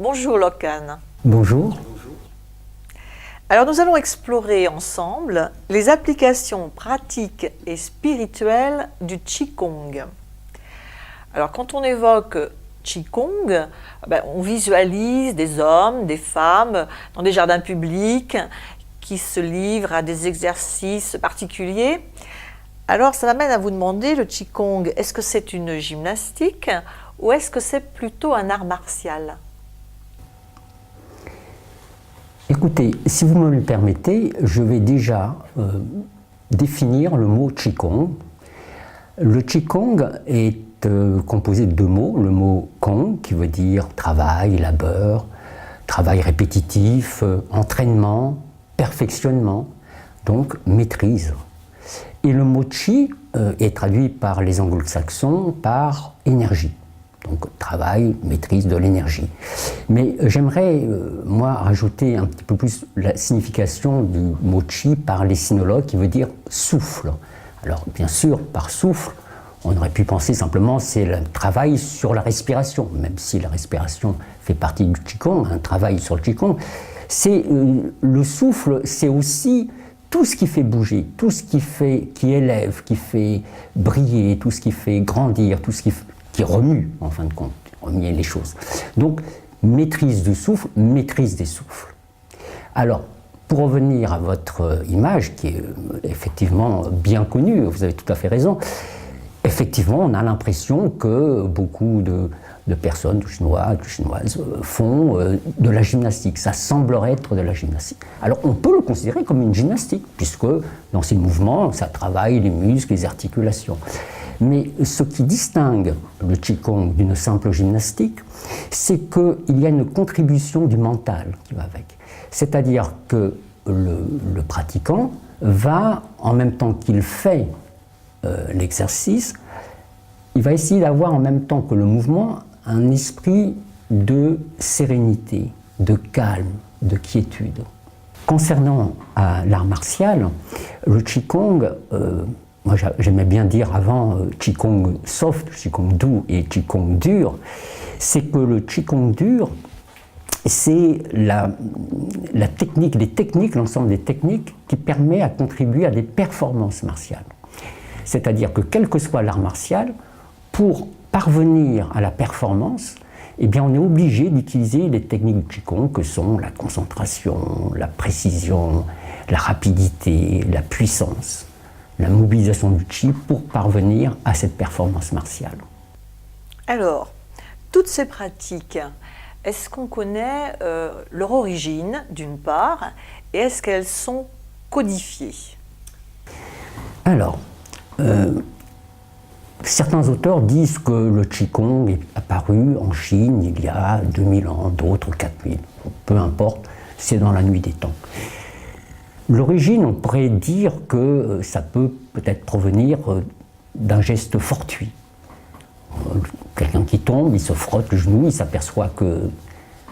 Bonjour Lokan. Bonjour. Alors nous allons explorer ensemble les applications pratiques et spirituelles du Qigong. Alors quand on évoque Qigong, on visualise des hommes, des femmes dans des jardins publics qui se livrent à des exercices particuliers. Alors ça m'amène à vous demander, le Qigong, est-ce que c'est une gymnastique ou est-ce que c'est plutôt un art martial ? Écoutez, si vous me le permettez, je vais déjà définir le mot Qigong. Le Qigong est composé de deux mots, le mot Gong qui veut dire travail, labeur, travail répétitif, entraînement, perfectionnement, donc maîtrise. Et le mot Qi est traduit par les anglo-saxons par énergie. Donc travail, maîtrise de l'énergie. Mais j'aimerais, moi, rajouter un petit peu plus la signification du mot Qi par les sinologues qui veut dire souffle. Alors bien sûr, par souffle, on aurait pu penser simplement c'est le travail sur la respiration, même si la respiration fait partie du Qigong, un travail sur le Qigong. C'est le souffle, c'est aussi tout ce qui fait bouger, tout ce qui élève, qui fait briller, tout ce qui fait grandir, tout ce qui remue, en fin de compte, remuer les choses. Donc, maîtrise du souffle, maîtrise des souffles. Alors, pour revenir à votre image, qui est effectivement bien connue, vous avez tout à fait raison, effectivement, on a l'impression que beaucoup de personnes, de Chinois, de Chinoises, font de la gymnastique. Ça semblerait être de la gymnastique. Alors, on peut le considérer comme une gymnastique, puisque dans ces mouvements, ça travaille les muscles, les articulations. Mais ce qui distingue le Qigong d'une simple gymnastique, c'est qu'il y a une contribution du mental qui va avec. C'est-à-dire que le pratiquant va, en même temps qu'il fait l'exercice, il va essayer d'avoir en même temps que le mouvement un esprit de sérénité, de calme, de quiétude. Concernant l'art martial, le Qigong, moi j'aimais bien dire avant Qigong soft, Qigong doux et Qigong dur, c'est que le Qigong dur, c'est la technique, l'ensemble des techniques qui permet à contribuer à des performances martiales. C'est-à-dire que quel que soit l'art martial, pour parvenir à la performance, eh bien on est obligé d'utiliser les techniques du Qigong que sont la concentration, la précision, la rapidité, la puissance, la mobilisation du Qi pour parvenir à cette performance martiale. Alors, toutes ces pratiques, est-ce qu'on connaît leur origine d'une part, et est-ce qu'elles sont codifiées ? Alors, certains auteurs disent que le Qigong est apparu en Chine il y a 2000 ans, d'autres 4000. Peu importe, c'est dans la nuit des temps. L'origine, on pourrait dire que ça peut peut-être provenir d'un geste fortuit. Quelqu'un qui tombe, il se frotte le genou, il s'aperçoit que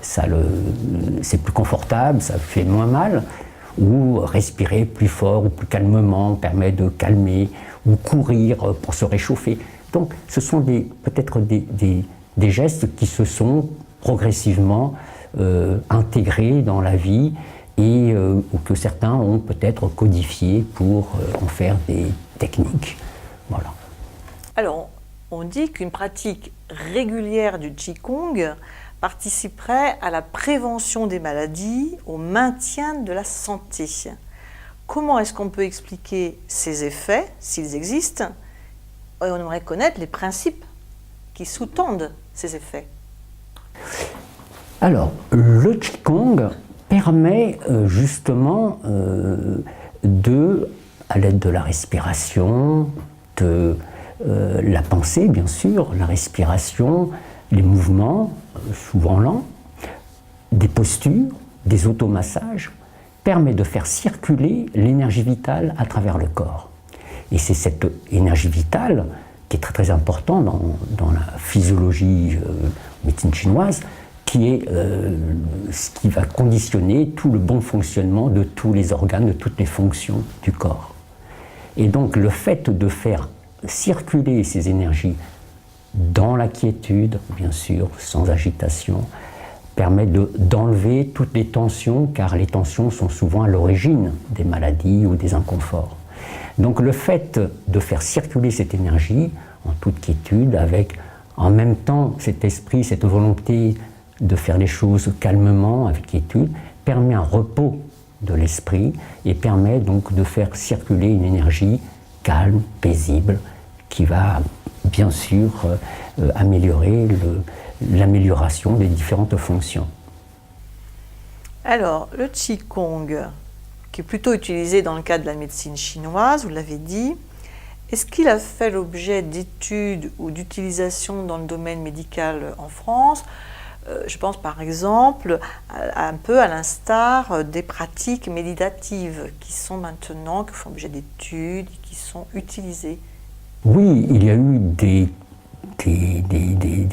c'est plus confortable, ça fait moins mal, ou respirer plus fort ou plus calmement permet de calmer, ou courir pour se réchauffer. Donc ce sont peut-être des gestes qui se sont progressivement intégrés dans la vie et ou que certains ont peut-être codifiés pour en faire des techniques. Voilà. Alors, on dit qu'une pratique régulière du Qigong participerait à la prévention des maladies, au maintien de la santé. Comment est-ce qu'on peut expliquer ces effets, s'ils existent ? Et on aimerait connaître les principes qui sous-tendent ces effets. Alors, le Qigong permet justement à l'aide de la respiration, de la pensée bien sûr, la respiration, les mouvements, souvent lents, des postures, des automassages, permet de faire circuler l'énergie vitale à travers le corps. Et c'est cette énergie vitale qui est très très importante dans la physiologie médecine chinoise, qui est ce qui va conditionner tout le bon fonctionnement de tous les organes, de toutes les fonctions du corps. Et donc le fait de faire circuler ces énergies dans la quiétude, bien sûr, sans agitation, permet d'enlever toutes les tensions, car les tensions sont souvent à l'origine des maladies ou des inconforts. Donc le fait de faire circuler cette énergie en toute quiétude, avec en même temps cet esprit, cette volonté de faire les choses calmement, avec quiétude, permet un repos de l'esprit et permet donc de faire circuler une énergie calme, paisible, qui va bien sûr améliorer l'amélioration des différentes fonctions. Alors, le Qigong, qui est plutôt utilisé dans le cadre de la médecine chinoise, vous l'avez dit, est-ce qu'il a fait l'objet d'études ou d'utilisation dans le domaine médical en France? Je pense par exemple un peu à l'instar des pratiques méditatives qui sont maintenant, qui font objet d'études, qui sont utilisées. Oui, il y a eu des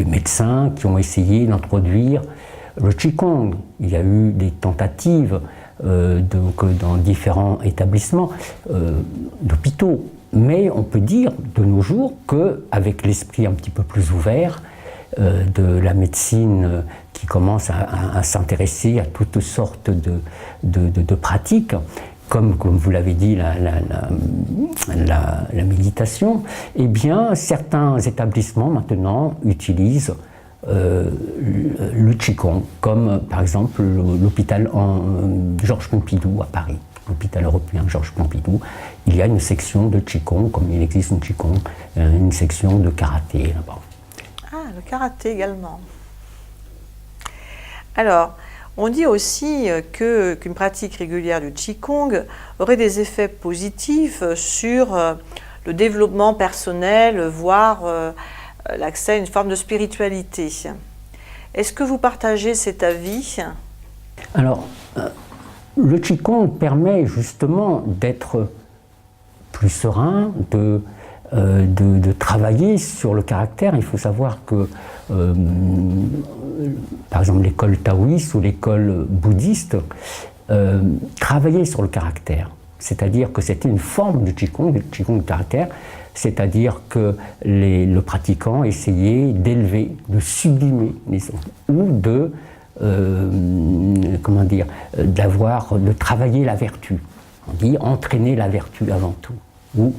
médecins qui ont essayé d'introduire le Qigong. Il y a eu des tentatives dans différents établissements d'hôpitaux. Mais on peut dire de nos jours qu'avec l'esprit un petit peu plus ouvert de la médecine qui commence à s'intéresser à toutes sortes de pratiques, comme vous l'avez dit, la méditation, eh bien, certains établissements maintenant utilisent le Qigong, comme par exemple l'hôpital Georges Pompidou à Paris, l'hôpital européen Georges Pompidou. Il y a une section de Qigong, comme il existe une Qigong, une section de karaté là-bas. Ah, le karaté également. Alors, on dit aussi qu'une pratique régulière du Qigong aurait des effets positifs sur le développement personnel, voire l'accès à une forme de spiritualité. Est-ce que vous partagez cet avis? Alors, le Qigong permet justement d'être plus serein, de travailler sur le caractère. Il faut savoir que, par exemple, l'école taoïste ou l'école bouddhiste travaillait sur le caractère. C'est-à-dire que c'était une forme du Qigong du caractère, c'est-à-dire que le pratiquant essayait d'élever, de sublimer les autres, ou de travailler la vertu. On dit entraîner la vertu avant tout, ou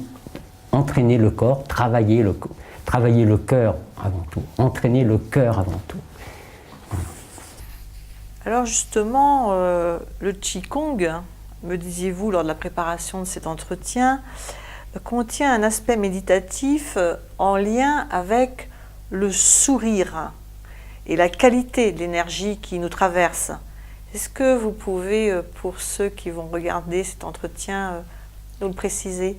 entraîner le corps, travailler le cœur avant tout, entraîner le cœur avant tout. Alors justement, le Qigong, me disiez-vous lors de la préparation de cet entretien, contient un aspect méditatif en lien avec le sourire et la qualité de l'énergie qui nous traverse. Est-ce que vous pouvez, pour ceux qui vont regarder cet entretien, nous le préciser?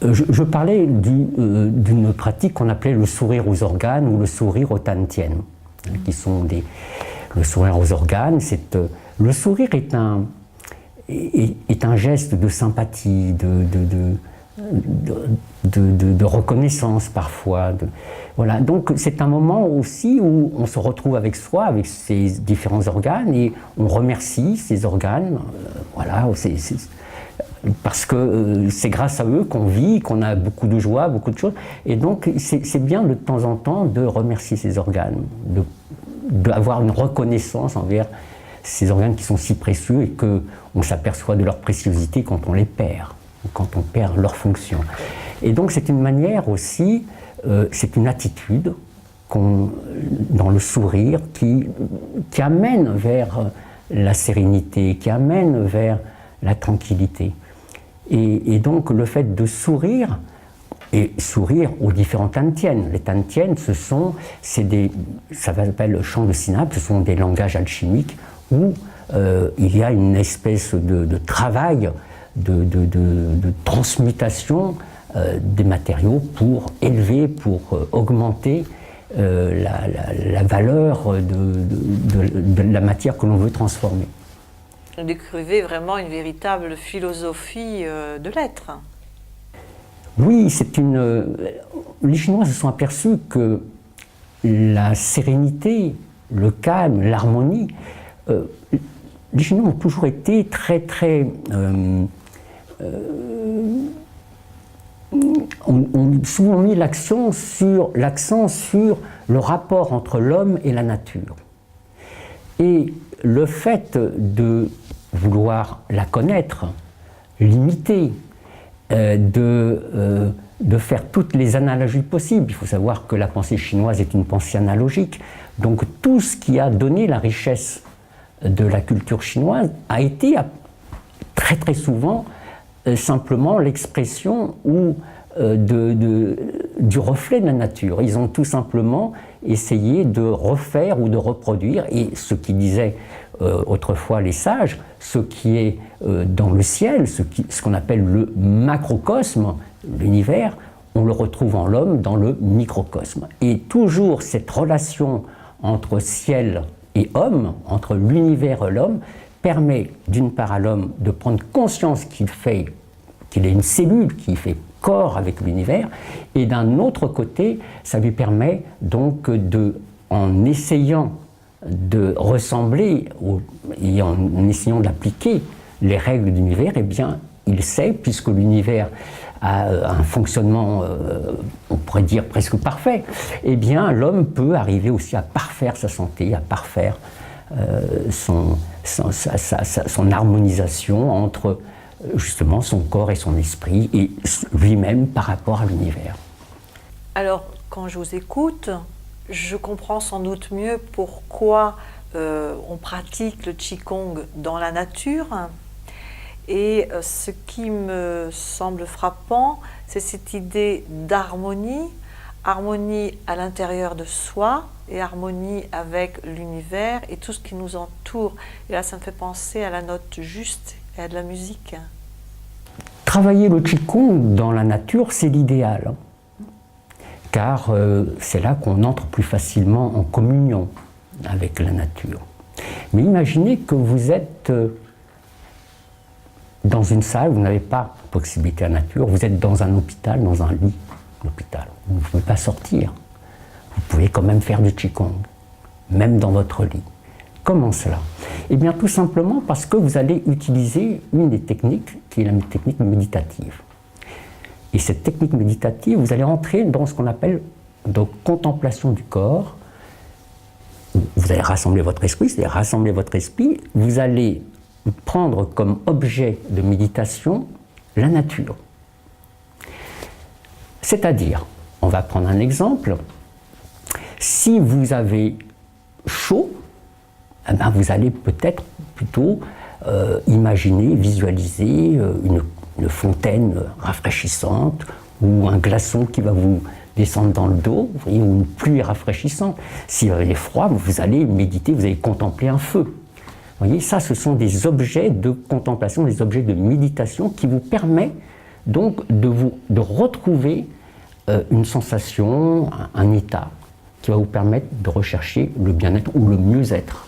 Je parlais d'une pratique qu'on appelait le sourire aux organes ou le sourire au Tantien, qui sont le sourire aux organes. Le sourire est un geste de sympathie, de reconnaissance parfois. Voilà. Donc c'est un moment aussi où on se retrouve avec soi, avec ses différents organes, et on remercie ces organes. Voilà, parce que c'est grâce à eux qu'on vit, qu'on a beaucoup de joie, beaucoup de choses. Et donc c'est bien de temps en temps de remercier ces organes, d'avoir une reconnaissance envers ces organes qui sont si précieux et qu'on s'aperçoit de leur préciosité quand on les perd, quand on perd leur fonction. Et donc c'est une manière aussi, c'est une attitude dans le sourire qui amène vers la sérénité, qui amène vers la tranquillité. Et donc le fait de sourire, et sourire aux différents tantiennes. Les tantiennes, ça s'appelle le champ de synapses, ce sont des langages alchimiques où il y a une espèce de travail, de transmutation des matériaux pour élever, pour augmenter la valeur de la matière que l'on veut transformer. Vous décrivez vraiment une véritable philosophie de l'être. Oui, les Chinois se sont aperçus que la sérénité, le calme, l'harmonie, les Chinois ont toujours été très ont souvent mis l'accent sur le rapport entre l'homme et la nature. Et le fait de vouloir la connaître, l'imiter, de faire toutes les analogies possibles. Il faut savoir que la pensée chinoise est une pensée analogique. Donc tout ce qui a donné la richesse de la culture chinoise a été très très souvent simplement l'expression du reflet de la nature. Ils ont tout simplement essayé de refaire ou de reproduire, et ce qui disaient autrefois les sages, ce qui est dans le ciel, ce qu'on appelle le macrocosme, l'univers, on le retrouve en l'homme dans le microcosme. Et toujours cette relation entre ciel et homme, entre l'univers et l'homme, permet d'une part à l'homme de prendre conscience qu'il est une cellule qui fait corps avec l'univers, et d'un autre côté, ça lui permet donc en essayant de ressembler et en essayant d'appliquer les règles de l'univers, eh bien, il sait, puisque l'univers a un fonctionnement, on pourrait dire presque parfait, eh bien, l'homme peut arriver aussi à parfaire sa santé, à parfaire son harmonisation entre justement son corps et son esprit, et lui-même par rapport à l'univers. Alors, quand je vous écoute, je comprends sans doute mieux pourquoi on pratique le Qigong dans la nature. Et ce qui me semble frappant, c'est cette idée d'harmonie, harmonie à l'intérieur de soi et harmonie avec l'univers et tout ce qui nous entoure. Et là, ça me fait penser à la note juste et à de la musique. Travailler le Qigong dans la nature, c'est l'idéal, car c'est là qu'on entre plus facilement en communion avec la nature. Mais imaginez que vous êtes dans une salle, vous n'avez pas possibilité à la nature, vous êtes dans un hôpital, dans un lit d'hôpital, vous ne pouvez pas sortir. Vous pouvez quand même faire du Qigong, même dans votre lit. Comment cela? Eh bien, tout simplement parce que vous allez utiliser une des techniques, qui est la technique méditative. Et cette technique méditative, vous allez entrer dans ce qu'on appelle de contemplation du corps. Vous allez rassembler votre esprit, c'est-à-dire rassembler votre esprit, vous allez prendre comme objet de méditation la nature. C'est-à-dire, on va prendre un exemple, si vous avez chaud, eh bien vous allez peut-être plutôt imaginer, visualiser une fontaine rafraîchissante ou un glaçon qui va vous descendre dans le dos, vous voyez, ou une pluie rafraîchissante. Si vous avez froid, vous allez méditer, vous allez contempler un feu. Vous voyez, ça, ce sont des objets de contemplation, des objets de méditation qui vous permettent donc de retrouver une sensation, un état qui va vous permettre de rechercher le bien-être ou le mieux-être.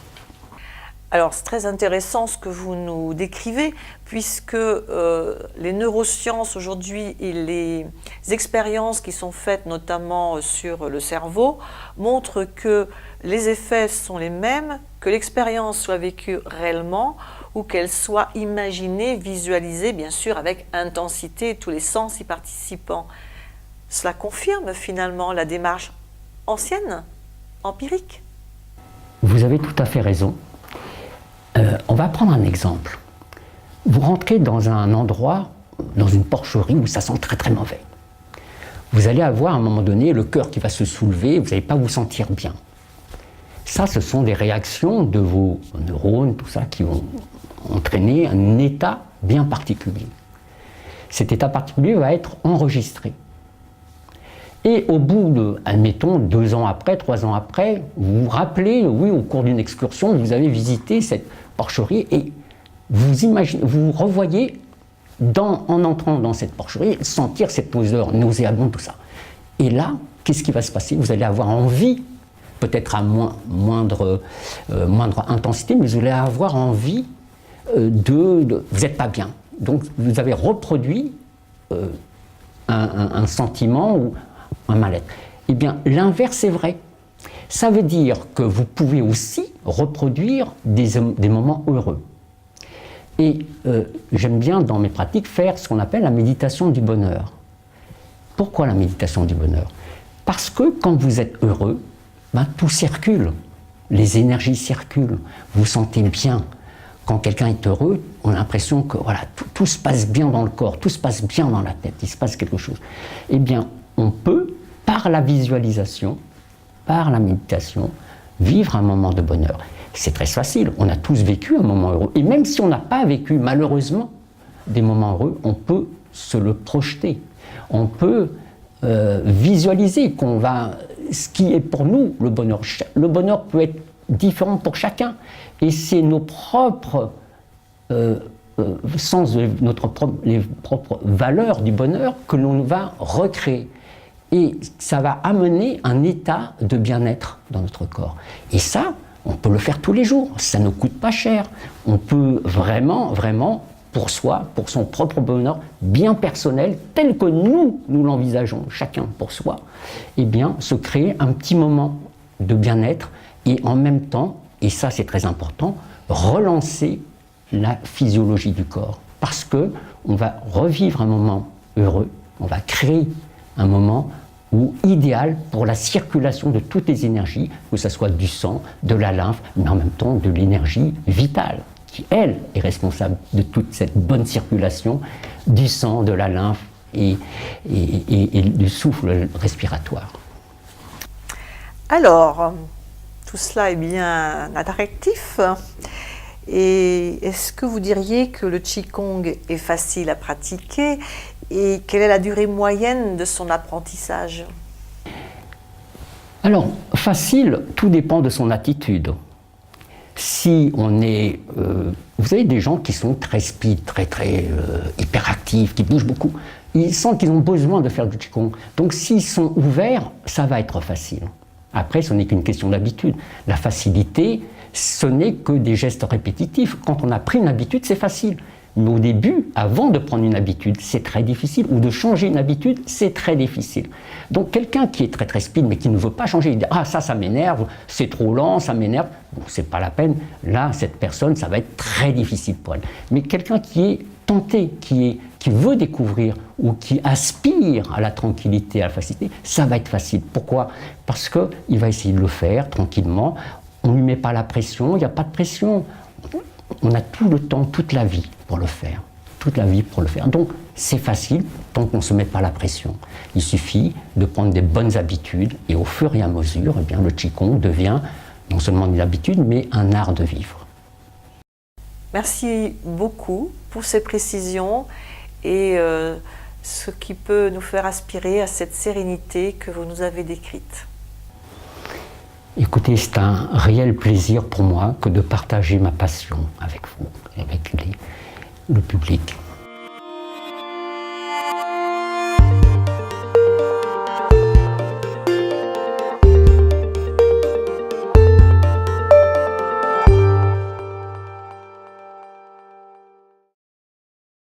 Alors c'est très intéressant ce que vous nous décrivez, puisque les neurosciences aujourd'hui et les expériences qui sont faites notamment sur le cerveau montrent que les effets sont les mêmes, que l'expérience soit vécue réellement ou qu'elle soit imaginée, visualisée, bien sûr avec intensité, tous les sens y participant. Cela confirme finalement la démarche ancienne, empirique. Vous avez tout à fait raison. On va prendre un exemple. Vous rentrez dans un endroit, dans une porcherie où ça sent très très mauvais. Vous allez avoir à un moment donné le cœur qui va se soulever, vous n'allez pas vous sentir bien. Ça, ce sont des réactions de vos neurones, tout ça, qui vont entraîner un état bien particulier. Cet état particulier va être enregistré. Et au bout de, admettons, 2 ans après, 3 ans après, vous vous rappelez, oui, au cours d'une excursion, vous avez visité cette porcherie et vous revoyez, en entrant dans cette porcherie, sentir cette odeur nauséabonde, tout ça. Et là, qu'est-ce qui va se passer? Vous allez avoir envie, peut-être à moindre intensité, mais vous allez avoir envie vous n'êtes pas bien. Donc vous avez reproduit un sentiment ou un mal-être. Eh bien, l'inverse est vrai. Ça veut dire que vous pouvez aussi reproduire des moments heureux. Et j'aime bien, dans mes pratiques, faire ce qu'on appelle la méditation du bonheur. Pourquoi la méditation du bonheur? Parce que quand vous êtes heureux, tout circule. les énergies circulent, vous vous sentez bien. Quand quelqu'un est heureux, on a l'impression que voilà, tout se passe bien dans le corps, tout se passe bien dans la tête, il se passe quelque chose. Eh bien, on peut, par la visualisation, par la méditation, vivre un moment de bonheur. C'est très facile, on a tous vécu un moment heureux. Et même si on n'a pas vécu, malheureusement, des moments heureux, on peut se le projeter. On peut visualiser ce qui est pour nous le bonheur. Le bonheur peut être différent pour chacun. Et c'est nos propres sens, les propres valeurs du bonheur que l'on va recréer. Et ça va amener un état de bien-être dans notre corps. Et ça, on peut le faire tous les jours. Ça ne coûte pas cher. On peut vraiment, pour soi, pour son propre bonheur bien personnel, tel que nous l'envisageons, chacun pour soi, eh bien, se créer un petit moment de bien-être et en même temps, et ça c'est très important, relancer la physiologie du corps. Parce que on va revivre un moment heureux, on va créer un moment idéal pour la circulation de toutes les énergies, que ce soit du sang, de la lymphe, mais en même temps de l'énergie vitale, qui, elle, est responsable de toute cette bonne circulation du sang, de la lymphe et du souffle respiratoire. Alors, tout cela est bien attractif. Et est-ce que vous diriez que le Qigong est facile à pratiquer et quelle est la durée moyenne de son apprentissage? Alors, facile, tout dépend de son attitude. Si on est... vous avez des gens qui sont très speed, très hyperactifs, qui bougent beaucoup. Ils sentent qu'ils ont besoin de faire du Qigong. Donc s'ils sont ouverts, ça va être facile. Après, ce n'est qu'une question d'habitude. La facilité, ce n'est que des gestes répétitifs. Quand on a pris une habitude, c'est facile. Mais au début, avant de prendre une habitude, c'est très difficile. Ou de changer une habitude, c'est très difficile. Donc quelqu'un qui est très speed, mais qui ne veut pas changer, il dit « Ah, ça m'énerve, c'est trop lent, ça m'énerve. » Bon, c'est pas la peine. Là, cette personne, ça va être très difficile pour elle. Mais quelqu'un qui est tenté, qui veut découvrir ou qui aspire à la tranquillité, à la facilité, ça va être facile. Pourquoi? Parce qu'il va essayer de le faire tranquillement. On ne lui met pas la pression, il n'y a pas de pression. On a tout le temps, toute la vie pour le faire. Toute la vie pour le faire. Donc, c'est facile tant qu'on ne se met pas la pression. Il suffit de prendre des bonnes habitudes et au fur et à mesure, eh bien, le Qigong devient non seulement une habitude, mais un art de vivre. Merci beaucoup pour ces précisions et ce qui peut nous faire aspirer à cette sérénité que vous nous avez décrite. Écoutez, c'est un réel plaisir pour moi que de partager ma passion avec vous, avec le public.